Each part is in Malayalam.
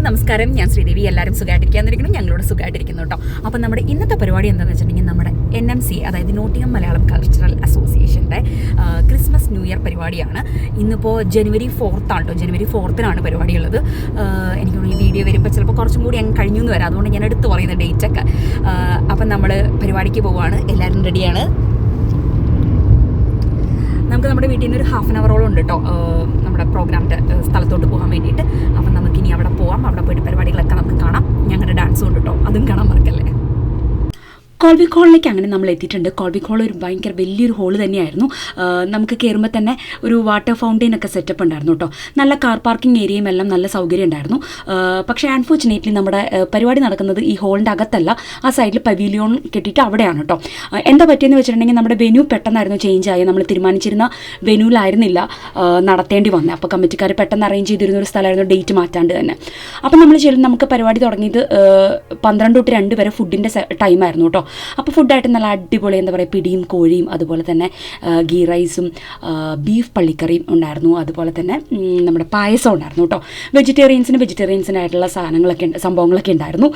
നമസ്കാരം, ഞാൻ ശ്രീദേവി. എല്ലാവരും സുഖമായിട്ടിരിക്കാന്നിരിക്കുന്നു, ഞങ്ങളോട് സുഖമായിട്ടിരിക്കുന്നു കേട്ടോ. അപ്പം നമ്മുടെ ഇന്നത്തെ പരിപാടി എന്താണെന്ന് വെച്ചിട്ടുണ്ടെങ്കിൽ നമ്മുടെ NMC, അതായത് നോട്ടിംഗം മലയാളം കൾച്ചറൽ അസോസിയേഷൻ്റെ ക്രിസ്മസ് ന്യൂ ഇയർ പരിപാടിയാണ്. ഇന്നിപ്പോൾ ജനുവരി 4th ആണ് കേട്ടോ. ജനുവരി 4th പരിപാടിയുള്ളത്. എനിക്ക് ഈ വീഡിയോ വരുമ്പോൾ ചിലപ്പോൾ കുറച്ചും കൂടി അങ്ങ് കഴിഞ്ഞു എന്ന് വരാം, അതുകൊണ്ട് ഞാൻ എടുത്ത് പറയുന്ന ഡേറ്റൊക്കെ. അപ്പം നമ്മൾ പരിപാടിക്ക് പോവുകയാണ്. എല്ലാവരും റെഡിയാണ്. നമുക്ക് നമ്മുടെ വീട്ടിൽ നിന്ന് ഒരു ഹാഫ് ആൻ അവറോളം ഉണ്ട് കേട്ടോ നമ്മുടെ പ്രോഗ്രാമിൻ്റെ സ്ഥലത്തോട്ട് പോകാൻ വേണ്ടിയിട്ട്. അപ്പം നമുക്കിനി അവിടെ പോവാം. അവിടെ പോയിട്ട് പരിപാടികളൊക്കെ നമുക്ക് കാണാം. ഞങ്ങളുടെ ഡാൻസും ഉണ്ട് കേട്ടോ, അതും കാണാൻ മറക്കല്ലേ. കോൾവിക് ഹോളിലേക്ക് അങ്ങനെ നമ്മൾ എത്തിയിട്ടുണ്ട്. കോൾവിക് ഹോൾ ഒരു ഭയങ്കര വലിയൊരു ഹോള് തന്നെയായിരുന്നു. നമുക്ക് കയറുമ്പോൾ തന്നെ ഒരു വാട്ടർ ഫൗണ്ടെയിനൊക്കെ സെറ്റപ്പ് ഉണ്ടായിരുന്നു കേട്ടോ. നല്ല കാർ പാർക്കിംഗ് ഏരിയയും എല്ലാം നല്ല സൗകര്യം ഉണ്ടായിരുന്നു. പക്ഷേ അൺഫോർച്ചുനേറ്റ്ലി നമ്മുടെ പരിപാടി നടക്കുന്നത് ഈ ഹോളിൻ്റെ അകത്തല്ല, ആ സൈഡിൽ പവീലിയോൺ കെട്ടിയിട്ട് അവിടെയാണ് കേട്ടോ. എന്താ പറ്റിയെന്ന് വെച്ചിട്ടുണ്ടെങ്കിൽ നമ്മുടെ വെന്യൂ പെട്ടെന്നായിരുന്നു ചേഞ്ച് ആയി. നമ്മൾ തീരുമാനിച്ചിരുന്ന വെന്യൂലായിരുന്നില്ല നടത്തേണ്ടി വന്നത്. അപ്പോൾ കമ്മിറ്റിക്കാർ പെട്ടെന്ന് അറേഞ്ച് ചെയ്തിരുന്ന ഒരു സ്ഥലമായിരുന്നു, ഡേറ്റ് മാറ്റാണ്ട് തന്നെ. അപ്പം നമ്മൾ നമുക്ക് പരിപാടി തുടങ്ങിയത് 12 to 2 വരെ ഫുഡിൻ്റെ ടൈമായിരുന്നു കേട്ടോ. അപ്പോൾ ഫുഡായിട്ട് നല്ല അടിപൊളി എന്താ പറയുക, പിടിയും കോഴിയും അതുപോലെ തന്നെ ഗീ റൈസും ബീഫ് പള്ളിക്കറിയും ഉണ്ടായിരുന്നു. അതുപോലെ തന്നെ നമ്മുടെ പായസം ഉണ്ടായിരുന്നു കേട്ടോ. വെജിറ്റേറിയൻസിനായിട്ടുള്ള സംഭവങ്ങളൊക്കെ ഉണ്ടായിരുന്നു.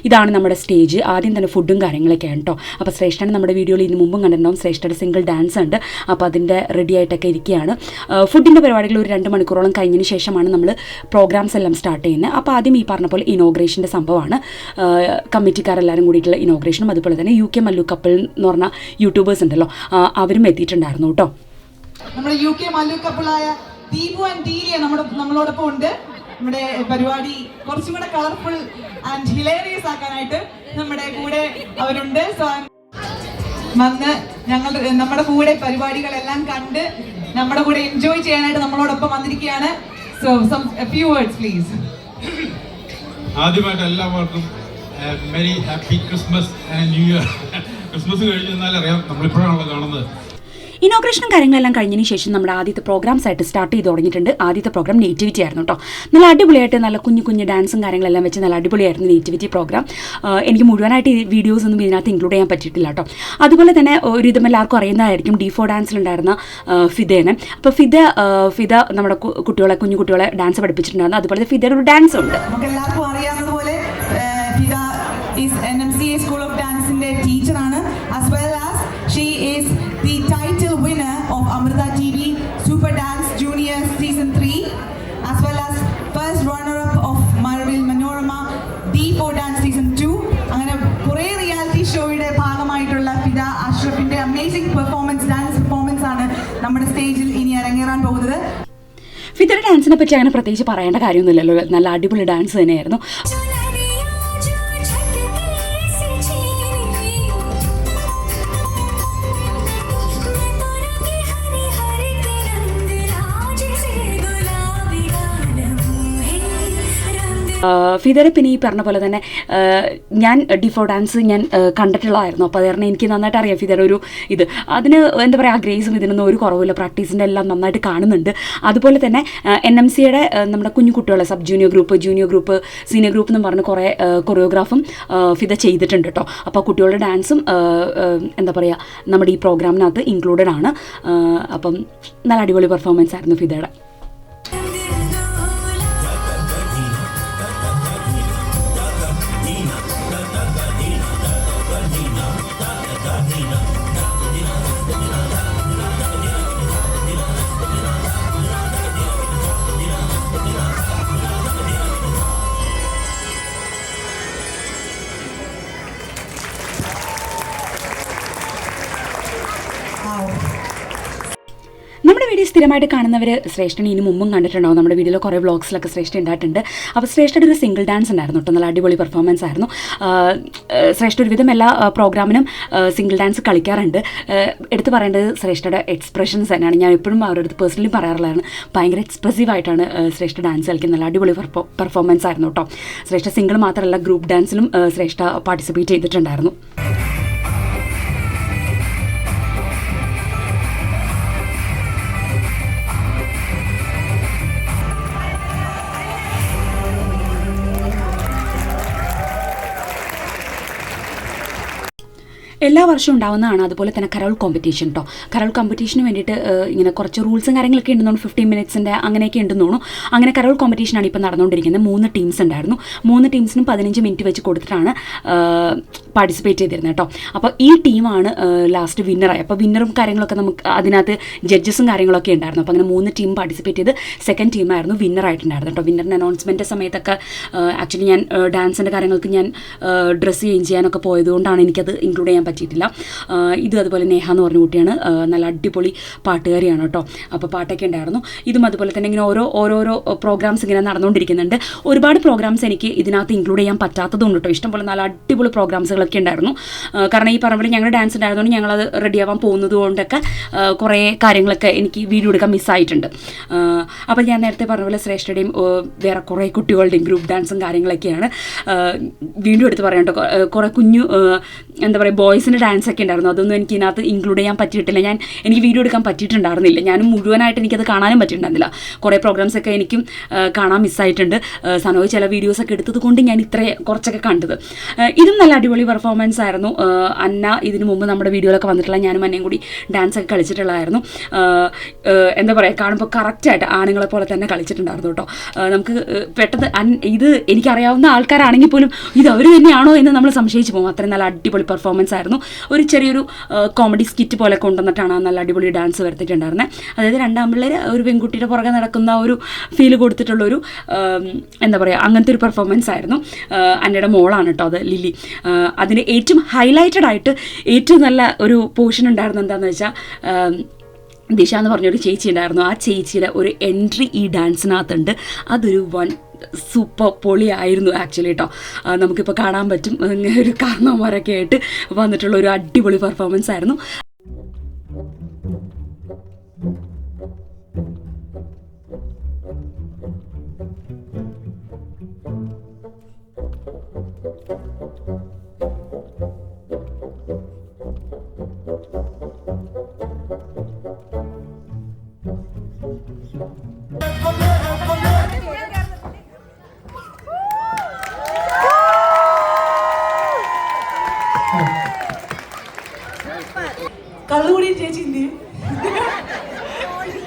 ഇതാണ് നമ്മുടെ സ്റ്റേജ്. ആദ്യം തന്നെ ഫുഡും കാര്യങ്ങളൊക്കെയാണ് കേട്ടോ. അപ്പോൾ ശ്രേഷ്ഠന് നമ്മുടെ വീഡിയോയിൽ ഇതിന് മുമ്പും കണ്ടിട്ടുണ്ടാവും. ശ്രേഷ്ഠയുടെ സിംഗിൾ ഡാൻസ് ഉണ്ട്. അപ്പോൾ അതിൻ്റെ റെഡി ആയിട്ടൊക്കെ ഇരിക്കുകയാണ്. ഫുഡിൻ്റെ പരിപാടികൾ ഒരു 2 മണിക്കൂറോളം കഴിഞ്ഞതിന് ശേഷമാണ് നമ്മൾ പ്രോഗ്രാംസ് എല്ലാം സ്റ്റാർട്ട് ചെയ്യുന്നത്. അപ്പോൾ ആദ്യം ഈ പറഞ്ഞ പോലെ ഇനോഗ്രേഷൻ്റെ സംഭവമാണ്. കമ്മിറ്റിക്കാരെല്ലാവരും കൂടിയിട്ടുള്ള ഇനോഗ്രേഷനും അതുപോലെ തന്നെ UK മല്ലു കപ്പിൾ എന്ന് പറഞ്ഞ യൂട്യൂബേഴ്സ് ഉണ്ടല്ലോ, അവരും എത്തിയിട്ടുണ്ടായിരുന്നു കേട്ടോ. നമ്മുടെ UK മല്ലു കപ്പിളായ ദീപു ആൻഡ് ദീലിയ നമ്മളോടൊപ്പം ഉണ്ട്. നമ്മുടെ പരിപാടി കുറച്ചും കൂടെ കളർഫുൾ ആൻഡ് ഹിലേറിയസ് ആക്കാനായിട്ട് നമ്മുടെ കൂടെ അവരുണ്ട്. സോ വന്ന് നമ്മുടെ കൂടെ പരിപാടികളെല്ലാം കണ്ട് നമ്മുടെ കൂടെ എൻജോയ് ചെയ്യാനായിട്ട് നമ്മളോടൊപ്പം വന്നിരിക്കുകയാണ്. So a few words please. ആദ്യമായിട്ട് എല്ലാവർക്കും merry happy Christmas and new year. Christmas കഴിഞ്ഞ് അറിയാം, നമ്മളിപ്പോഴാണല്ലോ കാണുന്നത്. ഇനോഗ്രേഷനും കാര്യങ്ങളെല്ലാം കഴിഞ്ഞതിന് ശേഷം നമ്മുടെ ആദ്യത്തെ പ്രോഗ്രാംസ് ആയിട്ട് സ്റ്റാർട്ട് ചെയ്ത് തുടങ്ങിയിട്ടുണ്ട്. ആദ്യത്തെ പ്രോഗ്രാം നേറ്റിവിറ്റി ആയിരുന്നു കേട്ടോ. നല്ല അടിപൊളിയായിട്ട് നല്ല കുഞ്ഞു ഡാൻസും കാര്യങ്ങളെല്ലാം വെച്ച് നല്ല അടിപൊളിയായിരുന്നു നേറ്റിവിറ്റി പ്രോഗ്രാം. എനിക്ക് മുഴുവനായിട്ട് ഈ വീഡിയോസ് ഒന്നും ഇതിനകത്ത് ഇൻക്ലൂഡ് ചെയ്യാൻ പറ്റിയിട്ടില്ല കേട്ടോ. അതുപോലെ തന്നെ ഒരുവിധം എല്ലാവർക്കും അറിയുന്നതായിരിക്കും D4 ഡാൻസിലുണ്ടായിരുന്ന ഫിദേനെ. അപ്പോൾ ഫിദ നമ്മുടെ കുഞ്ഞു കുട്ടികളെ ഡാൻസ് പഠിപ്പിച്ചിട്ടുണ്ടായിരുന്നു. അതുപോലെ ഫിദയുടെ ഒരു ഡാൻസ് ഉണ്ട്. നമുക്ക് എല്ലാവർക്കും അറിയാവുന്നതുപോലെ Fida is NMCA school of ഡാൻസിന്റെ ടീച്ചറാണ്. as well as she is the title winner of Amrita TV Super Dance Junior Season 3, as well as first runner-up of Marvel Manorama D4 Dance Season 2. അങ്ങനെ കുറേ റിയാലിറ്റി ഷോയുടെ ഭാഗമായിട്ടുള്ള ഫിദ അഷ്റഫിന്റെ അമേസിംഗ് ഡാൻസ് പെർഫോമൻസ് ആണ് നമ്മുടെ സ്റ്റേജിൽ ഇനി അരങ്ങേറാൻ പോകുന്നത്. ഫിദയുടെ ഡാൻസിനെ പറ്റി അങ്ങനെ പ്രത്യേകിച്ച് പറയേണ്ട കാര്യമൊന്നുമില്ലല്ലോ. നല്ല അടിപൊളി ഡാൻസ് തന്നെയായിരുന്നു. ഫിദയുടെ പിന്നെ ഈ പറഞ്ഞ പോലെ തന്നെ ഞാൻ D4 ഡാൻസ് ഞാൻ കണ്ടിട്ടുള്ളതായിരുന്നു. അപ്പോൾ അതുകാരണം എനിക്ക് നന്നായിട്ട് അറിയാം ഫിദയുടെ ഒരു ഇത്. അതിന് എന്താ പറയുക, ആ ഗ്രേസും ഇതിനൊന്നും ഒരു കുറവില്ല. പ്രാക്ടീസിൻ്റെ എല്ലാം നന്നായിട്ട് കാണുന്നുണ്ട്. അതുപോലെ തന്നെ NMCയുടെ നമ്മുടെ കുഞ്ഞു കുട്ടികളെ ജൂനിയർ ഗ്രൂപ്പ് സീനിയർ ഗ്രൂപ്പ് എന്ന് പറഞ്ഞ് കുറേ കൊറിയോഗ്രാഫും ഫിദ ചെയ്തിട്ടുണ്ട് കേട്ടോ. അപ്പോൾ കുട്ടികളുടെ ഡാൻസും എന്താ പറയുക നമ്മുടെ ഈ പ്രോഗ്രാമിനകത്ത് ഇൻക്ലൂഡഡ് ആണ്. അപ്പം നല്ല അടിപൊളി പെർഫോമൻസ് ആയിരുന്നു ഫിദയുടെ. നമ്മുടെ വീഡിയോ സ്ഥിരമായിട്ട് കാണുന്നവർ ശ്രേഷ്ഠന് ഇനി മുമ്പും കണ്ടിട്ടുണ്ടാവും. നമ്മുടെ വീഡിയോയിൽ കുറേ വ്ളോഗ്സിലൊക്കെ ശ്രേഷ്ഠ ഉണ്ടായിട്ടുണ്ട്. അപ്പോൾ ശ്രേഷ്ഠയുടെ ഒരു സിംഗിൾ ഡാൻസ് ഉണ്ടായിരുന്നു കേട്ടോ. നല്ല അടിപൊളി പെർഫോമൻസ് ആയിരുന്നു. ശ്രേഷ്ഠ ഒരുവിധം എല്ലാ പ്രോഗ്രാമിനും സിംഗിൾ ഡാൻസ് കളിക്കാറുണ്ട്. എടുത്ത് പറയേണ്ടത് ശ്രേഷ്ഠയുടെ എക്സ്പ്രഷൻസ് തന്നെയാണ്. ഞാൻ എപ്പോഴും അവരുടെ അടുത്ത് പേഴ്സണലി പറയാറുള്ളതാണ്. ഭയങ്കര എക്സ്പ്രസീവായിട്ടാണ് ശ്രേഷ്ഠ ഡാൻസ് കളിക്കുന്നത്. നല്ല അടിപൊളി പെർഫോമൻസ് ആയിരുന്നു കേട്ടോ. ശ്രേഷ്ഠ സിംഗിൾ മാത്രമല്ല, ഗ്രൂപ്പ് ഡാൻസിലും ശ്രേഷ്ഠ പാർട്ടിസിപ്പേറ്റ് ചെയ്തിട്ടുണ്ടായിരുന്നു. എല്ലാ വർഷവും ഉണ്ടാവുന്നതാണ്. അതുപോലെ തന്നെ കരോൾ കോമ്പറ്റീഷൻ കേട്ടോ. കരോൾ കോമ്പറ്റീഷന് വേണ്ടിയിട്ട് ഇങ്ങനെ കുറച്ച് റൂൾസും കാര്യങ്ങളൊക്കെ ഉണ്ടെന്ന് 15 മിനിറ്റ്സിൻ്റെ അങ്ങനെയൊക്കെ ഉണ്ടെന്ന് തോന്നുന്നു. അങ്ങനെ കരോൾ കോമ്പറ്റീഷനാണ് ഇപ്പോൾ നടന്നുകൊണ്ടിരിക്കുന്നത്. 3 ടീംസ് ഉണ്ടായിരുന്നു. 3 ടീംസിനും 15 മിനിറ്റ് വെച്ച് കൊടുത്തിട്ടാണ് പാർട്ടിസിപ്പേറ്റ് ചെയ്തിരുന്നത് കേട്ടോ. അപ്പോൾ ഈ ടീമാണ് ലാസ്റ്റ് വിന്നറായി. അപ്പോൾ വിന്നറും കാര്യങ്ങളൊക്കെ നമുക്ക് അതിനകത്ത് ജഡ്ജസും കാര്യങ്ങളൊക്കെ ഉണ്ടായിരുന്നു. അപ്പോൾ അങ്ങനെ 3 ടീം പാർട്ടിസിപ്പേറ്റ് ചെയ്ത് സെക്കൻഡ് ടീമായിരുന്നു വിന്നറായിട്ടുണ്ടായിരുന്നു കേട്ടോ. വിന്നറിൻ്റെ അനൗൺസ്മെൻറ്റ് സമയത്തൊക്കെ ആക്ച്വലി ഞാൻ ഡാൻസിൻ്റെ കാര്യങ്ങൾക്ക് ഞാൻ ഡ്രസ്സ് ചേഞ്ച് ചെയ്യാനൊക്കെ പോയതുകൊണ്ടാണ് എനിക്കത് ഇൻക്ലൂഡ് ചെയ്യാൻ പറ്റിയിട്ടില്ല. ഇത് അതുപോലെ നേഹ എന്ന് പറഞ്ഞ കുട്ടിയാണ്, നല്ല അടിപൊളി പാട്ടുകാരിയാണ് കേട്ടോ. അപ്പോൾ പാട്ടൊക്കെ ഉണ്ടായിരുന്നു. ഇതും അതുപോലെ തന്നെ ഇങ്ങനെ ഓരോരോ പ്രോഗ്രാംസ് ഇങ്ങനെ നടന്നുകൊണ്ടിരിക്കുന്നുണ്ട്. ഒരുപാട് പ്രോഗ്രാംസ് എനിക്ക് ഇതിനകത്ത് ഇൻക്ലൂഡ് ചെയ്യാൻ പറ്റാത്തതുകൊണ്ട് കേട്ടോ. ഇഷ്ടംപോലെ നല്ല അടിപൊളി പ്രോഗ്രാംസുകളൊക്കെ ഉണ്ടായിരുന്നു. കാരണം ഈ പറഞ്ഞ പോലെ ഞങ്ങളുടെ ഡാൻസ് ഉണ്ടായതുകൊണ്ട് ഞങ്ങളത് റെഡിയാവാൻ പോകുന്നത് കൊണ്ടൊക്കെ കുറേ കാര്യങ്ങളൊക്കെ എനിക്ക് വീഡിയോ എടുക്കാൻ മിസ്സായിട്ടുണ്ട്. അപ്പോൾ ഞാൻ നേരത്തെ പറഞ്ഞ പോലെ ശ്രേഷ്ഠയുടെയും വേറെ കുറേ കുട്ടികളുടെയും ഗ്രൂപ്പ് ഡാൻസും കാര്യങ്ങളൊക്കെയാണ് വീഡിയോ എടുത്ത് പറയാം കേട്ടോ. കുറേ കുഞ്ഞു എന്താ പറയുക ബോയ്സിൻ്റെ ഡാൻസൊക്കെ ഉണ്ടായിരുന്നു. അതൊന്നും എനിക്ക് ഇതിനകത്ത് ഇൻക്ലൂഡ് ചെയ്യാൻ പറ്റിയിട്ടില്ല. എനിക്ക് വീഡിയോ എടുക്കാൻ പറ്റിയിട്ടുണ്ടായിരുന്നില്ല. ഞാനും മുഴുവനായിട്ട് എനിക്കത് കാണാനും പറ്റിയിട്ടുണ്ടായിരുന്നില്ല. കുറേ പ്രോഗ്രാംസൊക്കെ എനിക്കും കാണാൻ മിസ്സായിട്ടുണ്ട്. സനോയ് ചില വീഡിയോസൊക്കെ എടുത്തത് കൊണ്ട് ഞാൻ കുറച്ചൊക്കെ കണ്ടത്. ഇതും നല്ല അടിപൊളി പെർഫോമൻസ് ആയിരുന്നു. അന്ന ഇതിന് മുമ്പ് നമ്മുടെ വീഡിയോയിലൊക്കെ വന്നിട്ടുള്ള ഞാനും അന്നയും കൂടി ഡാൻസൊക്കെ കളിച്ചിട്ടുള്ളതായിരുന്നു. എന്താ പറയുക കാണുമ്പോൾ കറക്റ്റായിട്ട് ആണുങ്ങളെ പോലെ തന്നെ കളിച്ചിട്ടുണ്ടായിരുന്നു കേട്ടോ. നമുക്ക് പെട്ടെന്ന് ഇത് എനിക്കറിയാവുന്ന ആൾക്കാരാണെങ്കിൽ പോലും ഇത് അവർ തന്നെയാണോ എന്ന് നമ്മൾ സംശയിച്ച് പോകും. അത്രയും നല്ല അടിപൊളി പെർഫോമൻസ് ആയിരുന്നു. ഒരു ചെറിയൊരു കോമഡി സ്കിറ്റ് പോലെ കൊണ്ടുവന്നിട്ടാണ് നല്ല അടിപൊളി ഡാൻസ് വരുത്തിയിട്ടുണ്ടായിരുന്നത്. അതായത് രണ്ടാം പിള്ളേർ ഒരു പെൺകുട്ടിയുടെ പുറകെ നടക്കുന്ന ഒരു ഫീൽ കൊടുത്തിട്ടുള്ളൊരു എന്താ പറയുക അങ്ങനത്തെ ഒരു പെർഫോമൻസ് ആയിരുന്നു. അന്നയുടെ മോളാണ് കേട്ടോ അത്, ലില്ലി. അതിൻ്റെ ഏറ്റവും ഹൈലൈറ്റഡ് ആയിട്ട് ഏറ്റവും നല്ല ഒരു പോർഷൻ ഉണ്ടായിരുന്നു എന്താണെന്ന് വെച്ചാൽ ദിശ എന്ന് പറഞ്ഞൊരു ചേച്ചി ഉണ്ടായിരുന്നു. ആ ചേച്ചിയുടെ ഒരു എൻട്രി ഈ ഡാൻസിനകത്തുണ്ട്. അതൊരു സൂപ്പർ പൊളിയായിരുന്നു ആക്ച്വലി കേട്ടോ. നമുക്കിപ്പോൾ കാണാൻ പറ്റും ഒരു കാരണവന്മാരൊക്കെ ആയിട്ട് വന്നിട്ടുള്ള ഒരു അടിപൊളി പെർഫോമൻസ് ആയിരുന്നു. കള്ളുകൂടി ചേച്ചി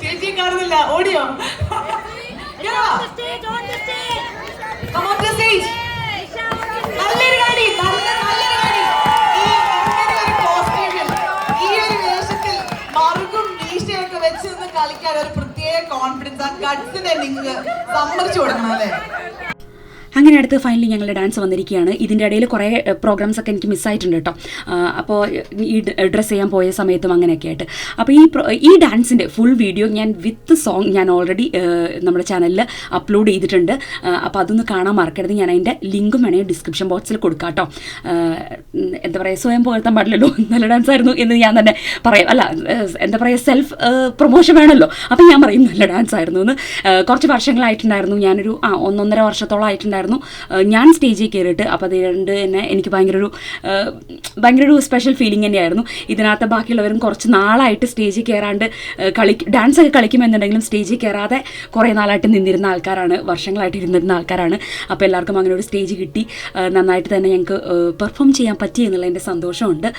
ചേച്ചി കാണുന്നില്ല, ഓടിയോ? നല്ലൊരു കാടി, നല്ലൊരു കാടി. ഈ ഒരു വേഷത്തിൽ മറുകും മീശയൊക്കെ വെച്ച് നിന്ന് കളിക്കാൻ ഒരു പ്രത്യേക കോൺഫിഡൻസ്, ആ ഗട്ട്സിനെ നിങ്ങൾക്ക് സമ്മതിച്ചു കൊടുക്കണം അല്ലേ? അങ്ങനെ അടുത്ത് ഫൈനലി ഞങ്ങളുടെ ഡാൻസ് വന്നിരിക്കുകയാണ്. ഇതിൻ്റെ ഇടയിൽ കുറേ പ്രോഗ്രാംസ് ഒക്കെ എനിക്ക് മിസ്സായിട്ടുണ്ട് കേട്ടോ. അപ്പോൾ ഈ ഡ്രസ്സ് ചെയ്യാൻ പോയ സമയത്തും അങ്ങനെയൊക്കെ ആയിട്ട്. അപ്പോൾ ഈ ഡാൻസിൻ്റെ ഫുൾ വീഡിയോ ഞാൻ വിത്ത് സോങ് ഞാൻ ഓൾറെഡി നമ്മുടെ ചാനലിൽ അപ്ലോഡ് ചെയ്തിട്ടുണ്ട്. അപ്പോൾ അതൊന്ന് കാണാൻ മറക്കരുത്. ഞാൻ അതിൻ്റെ ലിങ്കും വേണമെങ്കിൽ ഡിസ്ക്രിപ്ഷൻ ബോക്സിൽ കൊടുക്കാം കേട്ടോ. എന്താ പറയുക, സ്വയം പോലത്താൻ പാടില്ലല്ലോ, നല്ല ഡാൻസ് ആയിരുന്നു എന്ന് ഞാൻ തന്നെ പറയും. അല്ല എന്താ പറയുക, സെൽഫ് പ്രൊമോഷൻ വേണമല്ലോ. അപ്പോൾ ഞാൻ പറയും നല്ല ഡാൻസ് ആയിരുന്നു എന്ന്. കുറച്ച് വർഷങ്ങളായിട്ടുണ്ടായിരുന്നു, ഞാനൊരു 1.5 വർഷത്തോളം ആയിട്ടുണ്ടായിരുന്നു ഞാൻ സ്റ്റേജിൽ കയറിയിട്ട്. അപ്പോൾ അതുകൊണ്ട് തന്നെ എനിക്ക് ഭയങ്കര ഒരു സ്പെഷ്യൽ ഫീലിംഗ് തന്നെയായിരുന്നു. ഇതിനകത്ത് ബാക്കിയുള്ളവരും കുറച്ച് നാളായിട്ട് സ്റ്റേജിൽ കയറാണ്ട് ഡാൻസൊക്കെ കളിക്കുമെന്നുണ്ടെങ്കിലും സ്റ്റേജിൽ കയറാതെ കുറേ നാളായിട്ട് നിന്നിരുന്ന ആൾക്കാരാണ്, വർഷങ്ങളായിട്ട് ഇരുന്നിരുന്ന ആൾക്കാരാണ്. അപ്പോൾ എല്ലാവർക്കും അങ്ങനെ ഒരു സ്റ്റേജ് കിട്ടി. നന്നായിട്ട് തന്നെ ഞങ്ങൾക്ക് പെർഫോം ചെയ്യാൻ പറ്റി എന്നുള്ളതിൻ്റെ സന്തോഷമുണ്ട്.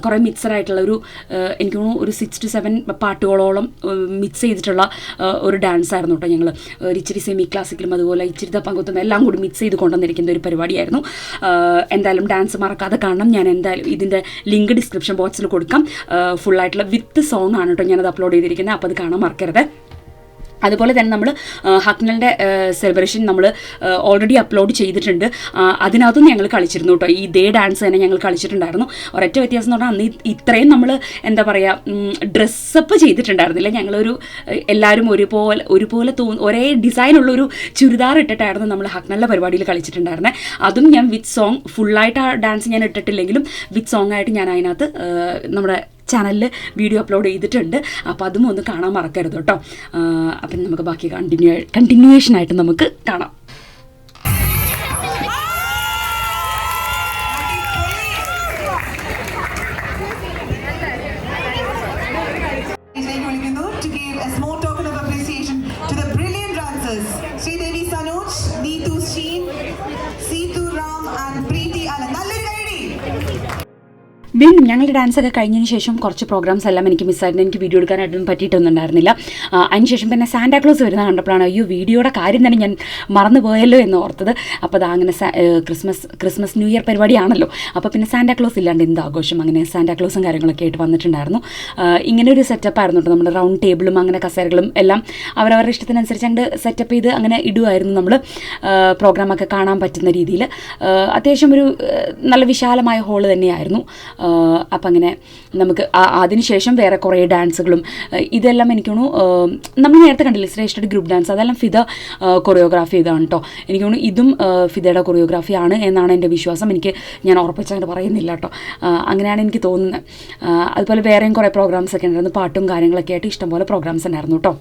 കുറേ മിക്സഡായിട്ടുള്ള എനിക്ക് തോന്നുന്നു ഒരു 6 to 7 പാട്ടുകളോളം മിക്സ് ചെയ്തിട്ടുള്ള ഒരു ഡാൻസ് ആയിരുന്നു കേട്ടോ. ഞങ്ങൾ ഇച്ചിരി സെമി ക്ലാസിക്കലും അതുപോലെ ഇച്ചിരി പങ്കുത്തും എല്ലാം കൂടി മിക്സ് ചെയ്ത് കൊണ്ടുവന്നിരിക്കുന്ന ഒരു പരിപാടിയായിരുന്നു. എന്തായാലും ഡാൻസ് മറക്കാതെ കാണണം. ഞാൻ എന്തായാലും ഇതിൻ്റെ ലിങ്ക് ഡിസ്ക്രിപ്ഷൻ ബോക്സിൽ കൊടുക്കാം. ഫുള്ളായിട്ടുള്ള വിത്ത് സോങ് ആണ് കേട്ടോ ഞാനത് അപ്ലോഡ് ചെയ്തിരിക്കുന്നത്. അപ്പോൾ അത് കാണാൻ മറക്കരുത്. അതുപോലെ തന്നെ നമ്മൾ ഹക്നലിൻ്റെ സെലിബ്രേഷൻ നമ്മൾ ഓൾറെഡി അപ്ലോഡ് ചെയ്തിട്ടുണ്ട്. അതിനകത്തും ഞങ്ങൾ കളിച്ചിരുന്നു കേട്ടോ. ഇതേ ഡാൻസ് തന്നെ ഞങ്ങൾ കളിച്ചിട്ടുണ്ടായിരുന്നു. ഒരൊറ്റ വ്യത്യാസം എന്ന് പറഞ്ഞാൽ അന്ന് ഇത്രയും നമ്മൾ എന്താ പറയുക ഡ്രസ്സപ്പ് ചെയ്തിട്ടുണ്ടായിരുന്നില്ല. ഞങ്ങളൊരു എല്ലാവരും ഒരുപോലെ ഒരേ ഡിസൈനുള്ളൊരു ചുരിദാർ ഇട്ടിട്ടായിരുന്നു നമ്മൾ ഹക്നലിൻ്റെ പരിപാടിയിൽ കളിച്ചിട്ടുണ്ടായിരുന്നത്. അതും ഞാൻ വിത്ത് സോങ് ഫുള്ളായിട്ട് ആ ഡാൻസ് ഞാൻ ഇട്ടിട്ടില്ലെങ്കിലും വിത്ത് സോങ് ആയിട്ട് ഞാൻ അതിനകത്ത് നമ്മുടെ ചാനലിൽ വീഡിയോ അപ്ലോഡ് ചെയ്തിട്ടുണ്ട്. അപ്പോൾ അതും ഒന്ന് കാണാൻ മറക്കരുത് കേട്ടോ. അപ്പം നമുക്ക് ബാക്കി കണ്ടിന്യൂവേഷനായിട്ട് നമുക്ക് കാണാം. To give a small token of appreciation to the brilliant dancers Sridevi Sanuj, Neetu Sheen, Seethu Ram and Preeti Alan. വീണ്ടും ഞങ്ങളുടെ ഡാൻസൊക്കെ കഴിഞ്ഞതിന് ശേഷം കുറച്ച് പ്രോഗ്രാംസ് എല്ലാം എനിക്ക് മിസ്സായിരുന്നു. എനിക്ക് വീഡിയോ എടുക്കാനായിട്ടൊന്നും പറ്റിയിട്ടൊന്നും ഉണ്ടായിരുന്നില്ല. അതിനുശേഷം പിന്നെ സാന്റാക്ലോസ് വരുന്ന കണ്ടപ്പോഴാണ് അയ്യോ വീഡിയോയുടെ കാര്യം തന്നെ ഞാൻ മറന്നു പോയല്ലോ എന്ന് ഓർത്തത്. അപ്പോൾ അത് അങ്ങനെ ക്രിസ്മസ് ന്യൂ ഇയർ പരിപാടിയാണല്ലോ, അപ്പോൾ പിന്നെ സാന്റാക്ലോസ് ഇല്ലാണ്ട് എന്ത് ആഘോഷം, അങ്ങനെ സാന്റാക്ലോസും കാര്യങ്ങളൊക്കെ ആയിട്ട് വന്നിട്ടുണ്ടായിരുന്നു. ഇങ്ങനെ ഒരു സെറ്റപ്പ് ആയിരുന്നു കേട്ടോ. നമ്മൾ റൗണ്ട് ടേബിളും അങ്ങനെ കസേരകളും എല്ലാം അവരവരുടെ ഇഷ്ടത്തിനനുസരിച്ച് അങ്ങോട്ട് സെറ്റപ്പ് ചെയ്ത് അങ്ങനെ ഇടുമായിരുന്നു നമ്മൾ. പ്രോഗ്രാമൊക്കെ കാണാൻ പറ്റുന്ന രീതിയിൽ അത്യാവശ്യം ഒരു നല്ല വിശാലമായ ഹോള് തന്നെയായിരുന്നു. അപ്പം അങ്ങനെ നമുക്ക് അതിനുശേഷം വേറെ കുറേ ഡാൻസുകളും ഇതെല്ലാം എനിക്ക് തോന്നുന്നു നമ്മൾ നേരത്തെ കണ്ടില്ലേ ശ്രേഷ്ഠയുടെ ഗ്രൂപ്പ് ഡാൻസ്, അതെല്ലാം ഫിദ കൊറിയോഗ്രാഫി ചെയ്താണ് കേട്ടോ. എനിക്ക് തോന്നുന്നു ഇതും ഫിദയുടെ കൊറിയോഗ്രാഫിയാണ് എന്നാണ് എൻ്റെ വിശ്വാസം. ഞാൻ ഉറപ്പിച്ചങ്ങോട്ട് പറയുന്നില്ല കേട്ടോ, അങ്ങനെയാണ് എനിക്ക് തോന്നുന്നത്. അതുപോലെ വേറെയും കുറേ പ്രോഗ്രാംസ് ഒക്കെ ഉണ്ടായിരുന്നു, പാട്ടും കാര്യങ്ങളൊക്കെ ആയിട്ട് ഇഷ്ടംപോലെ പ്രോഗ്രാംസ് ഉണ്ടായിരുന്നു കേട്ടോ.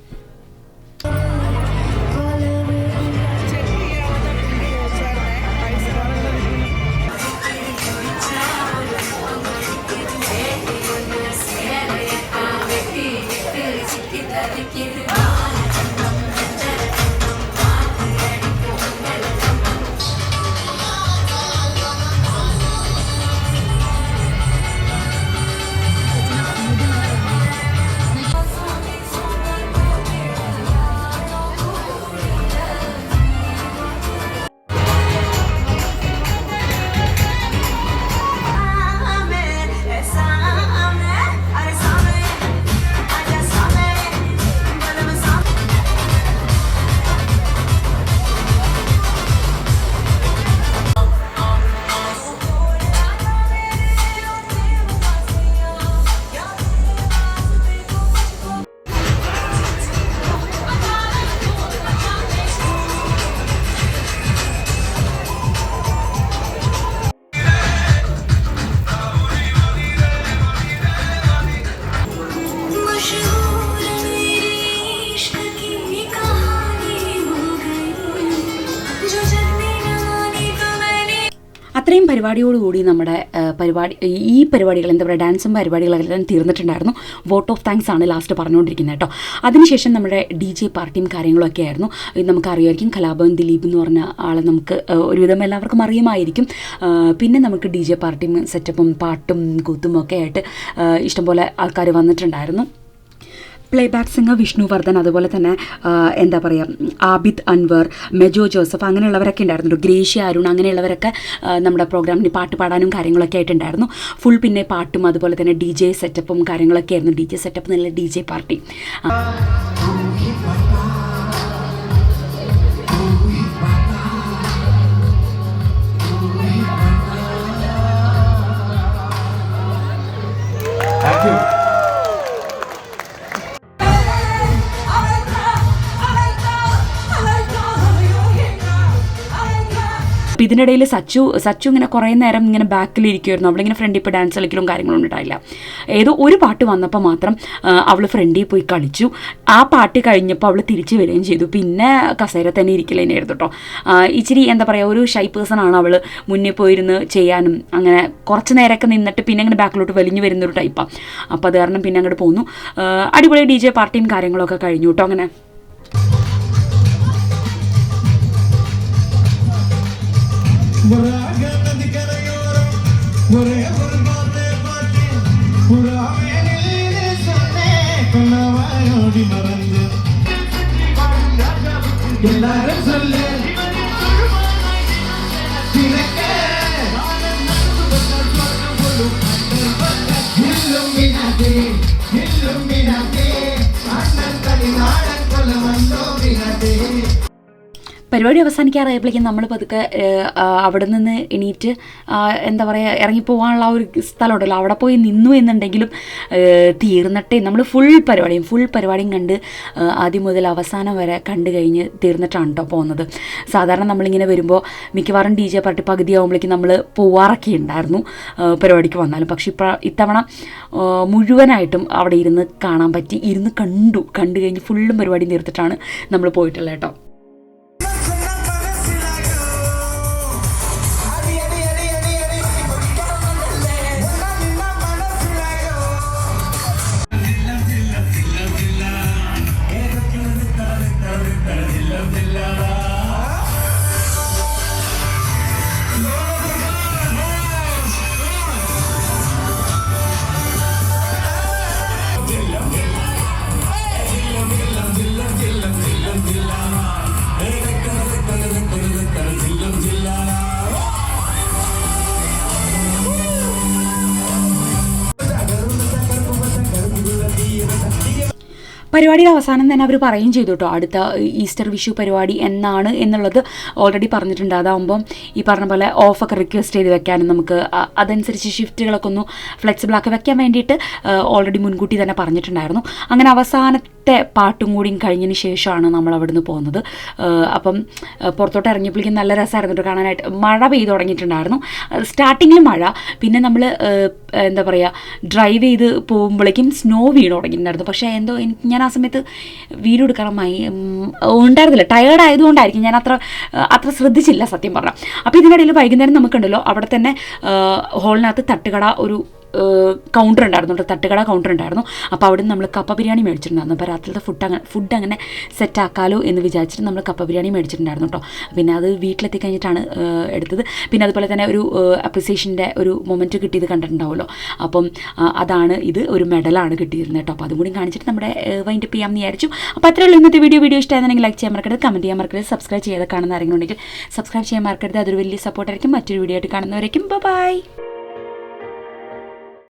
അത്രയും പരിപാടിയോടുകൂടി നമ്മുടെ ഈ പരിപാടികൾ എന്താ പറയുക, ഡാൻസും പരിപാടികളെല്ലാം തീർന്നിട്ടുണ്ടായിരുന്നു. വോട്ട് ഓഫ് താങ്ക്സ് ആണ് ലാസ്റ്റ് പറഞ്ഞുകൊണ്ടിരിക്കുന്നത് കേട്ടോ. അതിനുശേഷം നമ്മുടെ DJ പാർട്ടിയും കാര്യങ്ങളൊക്കെ ആയിരുന്നു. ഇത് നമുക്കറിയാമായിരിക്കും, കലാഭവൻ ദിലീപ് എന്ന് പറഞ്ഞ ആളെ നമുക്ക് ഒരുവിധം എല്ലാവർക്കും അറിയുമായിരിക്കും. പിന്നെ നമുക്ക് DJ പാർട്ടിയും സെറ്റപ്പും പാട്ടും കൂത്തും ഒക്കെ ആയിട്ട് ഇഷ്ടംപോലെ ആൾക്കാർ വന്നിട്ടുണ്ടായിരുന്നു. പ്ലേബാക്ക് സിംഗർ വിഷ്ണുവർദ്ധൻ, അതുപോലെ തന്നെ എന്താ പറയുക ആബിദ് അൻവർ, മെജോ ജോസഫ്, അങ്ങനെയുള്ളവരൊക്കെ ഉണ്ടായിരുന്നു. ഗ്രേഷ്യ അരുൺ, അങ്ങനെയുള്ളവരൊക്കെ നമ്മുടെ പ്രോഗ്രാമിന് പാട്ട് പാടാനും കാര്യങ്ങളൊക്കെ ആയിട്ടുണ്ടായിരുന്നു. ഫുൾ പിന്നെ പാട്ടും അതുപോലെ തന്നെ DJ സെറ്റപ്പും കാര്യങ്ങളൊക്കെ ആയിരുന്നു. DJ സെറ്റപ്പ് നല്ല DJ പാർട്ടി. ഇതിനിടയിൽ സച്ചു ഇങ്ങനെ കുറേ നേരം ഇങ്ങനെ ബാക്കിലിരിക്കുമായിരുന്നു. അവളിങ്ങനെ ഫ്രണ്ടിൽ പോയി ഡാൻസ് കളിക്കലും കാര്യങ്ങളും ഉണ്ടായില്ല. ഏതോ ഒരു പാട്ട് വന്നപ്പോൾ മാത്രം അവൾ ഫ്രണ്ടിൽ പോയി കളിച്ചു. ആ പാട്ട് കഴിഞ്ഞപ്പോൾ അവൾ തിരിച്ചു വരികയും ചെയ്തു. പിന്നെ കസേര തന്നെ ഇരിക്കലേനായിരുന്നു കേട്ടോ. ഇച്ചിരി എന്താ പറയുക, ഒരു ഷൈ പേഴ്സൺ ആണ് അവൾ. മുന്നേ പോയിരുന്ന് ചെയ്യാനും അങ്ങനെ കുറച്ച് നേരമൊക്കെ നിന്നിട്ട് പിന്നെ അങ്ങനെ ബാക്കിലോട്ട് വലിഞ്ഞു വരുന്നൊരു ടൈപ്പാണ്. അപ്പോൾ അത് കാരണം പിന്നെ അങ്ങോട്ട് പോന്നു. അടിപൊളി DJ പാർട്ടിയും കാര്യങ്ങളൊക്കെ കഴിഞ്ഞു കേട്ടോ. അങ്ങനെ പരിപാടി അവസാനിക്കാറായപ്പോഴേക്കും നമ്മൾ പതുക്കെ അവിടെ നിന്ന് എണീറ്റ് എന്താ പറയുക ഇറങ്ങിപ്പോകാനുള്ള ആ ഒരു സ്ഥലമുണ്ടല്ലോ, അവിടെ പോയി നിന്നു എന്നുണ്ടെങ്കിലും തീർന്നിട്ടേ നമ്മൾ ഫുൾ പരിപാടിയും കണ്ട് ആദ്യം മുതൽ അവസാനം വരെ കണ്ടു കഴിഞ്ഞ് തീർന്നിട്ടാണ് കേട്ടോ പോകുന്നത്. സാധാരണ നമ്മളിങ്ങനെ വരുമ്പോൾ മിക്കവാറും DJ പാർട്ടി പകുതിയാകുമ്പോഴേക്കും നമ്മൾ പോവാറൊക്കെ ഉണ്ടായിരുന്നു പരിപാടിക്ക് വന്നാലും. പക്ഷേ ഇത്തവണ മുഴുവനായിട്ടും അവിടെ ഇരുന്ന് കാണാൻ പറ്റി, കണ്ടു കഴിഞ്ഞ് ഫുള്ളും പരിപാടി തീർത്തിട്ടാണ് നമ്മൾ പോയിട്ടുള്ളത് കേട്ടോ. പരിപാടിയുടെ അവസാനം തന്നെ അവർ പറയുകയും ചെയ്തു കേട്ടോ, അടുത്ത ഈസ്റ്റർ വിഷു പരിപാടി എന്നാണ് എന്നുള്ളത് ഓൾറെഡി പറഞ്ഞിട്ടുണ്ട്. അതാകുമ്പം ഈ പറഞ്ഞ പോലെ ഓഫൊക്കെ റിക്വസ്റ്റ് ചെയ്ത് വെക്കാനും നമുക്ക് അതനുസരിച്ച് ഷിഫ്റ്റുകളൊക്കെ ഒന്ന് ഫ്ലെക്സിബിളാക്കി വെക്കാൻ വേണ്ടിയിട്ട് ഓൾറെഡി മുൻകൂട്ടി തന്നെ പറഞ്ഞിട്ടുണ്ടായിരുന്നു. അങ്ങനെ അവസാനത്തെ പാട്ടും കൂടിയും കഴിഞ്ഞതിന് ശേഷമാണ് നമ്മൾ അവിടുന്ന് പോകുന്നത്. അപ്പം പുറത്തോട്ട് ഇറങ്ങിയപ്പോഴേക്കും നല്ല രസമായിരുന്നു കേട്ടോ കാണാനായിട്ട്. മഴ പെയ്ത് തുടങ്ങിയിട്ടുണ്ടായിരുന്നു, സ്റ്റാർട്ടിങ്ങിൽ മഴ, പിന്നെ നമ്മൾ എന്താ പറയുക ഡ്രൈവ് ചെയ്ത് പോകുമ്പോഴേക്കും സ്നോ വീണ് തുടങ്ങിയിട്ടുണ്ടായിരുന്നു. പക്ഷേ എന്തോ ഞാൻ ആ സമയത്ത് വീഡിയോ എടുക്കാറായി ഉണ്ടായിരുന്നില്ല, ടയേർഡ് ആയതുകൊണ്ടായിരിക്കും ഞാൻ അത്ര ശ്രദ്ധിച്ചില്ല സത്യം പറഞ്ഞാൽ. അപ്പോൾ ഇതിനിടയിൽ വൈകുന്നേരം നമുക്കുണ്ടല്ലോ അവിടെ തന്നെ ഹോളിനകത്ത് തട്ടുകട ഒരു കൗണ്ടർ ഉണ്ടായിരുന്നു കേട്ടോ, തട്ടുകട കൗണ്ടർ ഉണ്ടായിരുന്നു. അപ്പോൾ അവിടെ നിന്ന് നമ്മൾ കപ്പ ബിരിയാണി മേടിച്ചിട്ടുണ്ടായിരുന്നു. അപ്പോൾ രാത്രിയിലത്തെ ഫുഡ് അങ്ങനെ സെറ്റാക്കാലോ എന്ന് വിചാരിച്ചിട്ട് നമ്മൾ കപ്പ ബിരിയാണി മേടിച്ചിട്ടുണ്ടായിരുന്നു കേട്ടോ. പിന്നെ അത് വീട്ടിലെത്തി കഴിഞ്ഞിട്ടാണ് എടുത്തത്. പിന്നെ അതുപോലെ തന്നെ ഒരു അപ്രിസിയേഷൻ്റെ ഒരു മൊമെൻറ്റ് കിട്ടിയത് കണ്ടിട്ടുണ്ടാവുമല്ലോ. അപ്പം അതാണ് ഇത്, ഒരു മെഡലാണ് കിട്ടിയിരുന്നത് കേട്ടോ. അപ്പോൾ അതും കൂടി കാണിച്ചിട്ട് നമ്മുടെ വൈൻഡപ്പ് ചെയ്യാമെന്ന് വിചാരിച്ചു. അപ്പോൾ അത്രയേ ഉള്ളൂ ഇന്നത്തെ വീഡിയോ ഇഷ്ടമായിരുന്നെങ്കിൽ ലൈക്ക് ചെയ്യാൻ മറക്കരുത്, കമൻറ്റ് ചെയ്യാൻ മറക്കരുത്, സബ്സ്ക്രൈബ് ചെയ്ത് കാണുന്ന ആരെങ്കിലും ഉണ്ടെങ്കിൽ സബ്സ്ക്രൈബ് ചെയ്യാൻ മറക്കരുത്. അതൊരു വലിയ സപ്പോർട്ടായിരിക്കും. മറ്റൊരു വീഡിയോ ആയിട്ട് കാണുന്നവരേക്കും ബൈ.